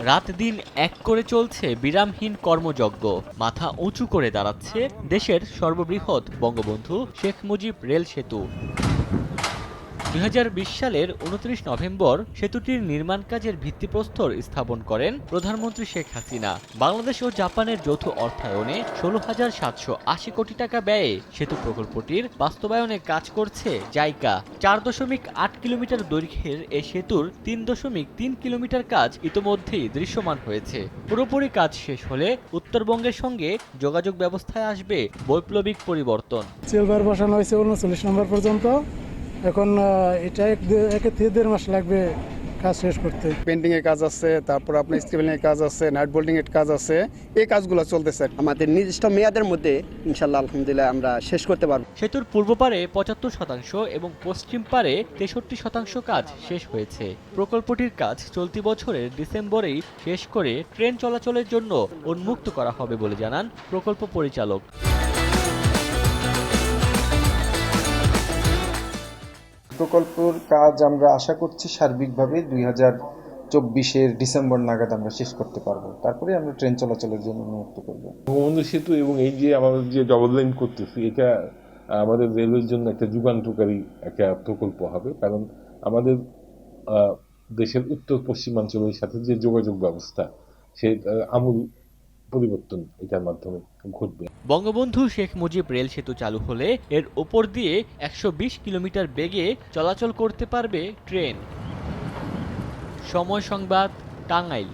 রাত দিন এক করে চলছে বিরামহীন কর্মযজ্ঞ। মাথা উঁচু করে দাঁড়াচ্ছে দেশের সর্ববৃহৎ বঙ্গবন্ধু শেখ মুজিব রেল সেতু। ২০২০ সালের ২৯ নভেম্বর সেতুটির নির্মাণ কাজের ভিত্তিপ্রস্তর স্থাপন করেন প্রধানমন্ত্রী শেখ হাসিনা। বাংলাদেশ ও জাপানের যৌথ অর্থায়নে ১৬,৭৮০ কোটি টাকা ব্যয়ে সেতু প্রকল্পটির বাস্তবায়নে কাজ করছে জাইকা। ৪.৮ কিলোমিটার দৈর্ঘ্যের এ সেতুর ৩.৩ কিলোমিটার কাজ ইতোমধ্যেই দৃশ্যমান হয়েছে। পুরোপুরি কাজ শেষ হলে উত্তরবঙ্গের সঙ্গে যোগাযোগ ব্যবস্থায় আসবে বৈপ্লবিক পরিবর্তন। সিলভার বসানো হয়েছে ৩৯ নম্বর পর্যন্ত। এখন এটা এক থেকে ১.৫ মাস লাগবে কাজ শেষ করতে। পেন্টিং এর কাজ আছে, তারপর আপনার স্কেলিং এর কাজ আছে, নাইট বোল্ডিং এর কাজ আছে, এই কাজগুলো চলতেছে। আমাদের নির্দিষ্ট মেয়াদের মধ্যে ইনশাআল্লাহ আলহামদুলিল্লাহ আমরা শেষ করতে পারব। সেতুর পূর্ব পারে ৭৫% এবং পশ্চিম পারে ৬৩% কাজ শেষ হয়েছে। প্রকল্পটির কাজ চলতি বছরের ডিসেম্বরেই শেষ করে ট্রেন চলাচলের জন্য উন্মুক্ত করা হবে বলে জানান প্রকল্প পরিচালক। প্রকল্পের কাজ আমরা আশা করছি সার্বিকভাবে ২০২৪-এর ডিসেম্বর নাগাদ আমরা শেষ করতে পারবো। তারপরে আমরা ট্রেন চলাচলের জন্য উন্মুক্ত করব। বঙ্গবন্ধু সেতু এবং এই যে আমাদের যে ডবল লাইন করতেছি, এটা আমাদের রেলওয়ের জন্য একটা যুগান্তকারী একটা প্রকল্প হবে। কারণ আমাদের দেশের উত্তর পশ্চিমাঞ্চলের সাথে যে যোগাযোগ ব্যবস্থা, সে আমূল পরিবর্তন এটার মাধ্যমে ঘটবে। বঙ্গবন্ধু শেখ মুজিব রেল সেতু চালু হলে এর উপর দিয়ে ১২০ কিলোমিটার বেগে চলাচল করতে পারবে ট্রেন। সময় সংবাদ, টাঙ্গাইল।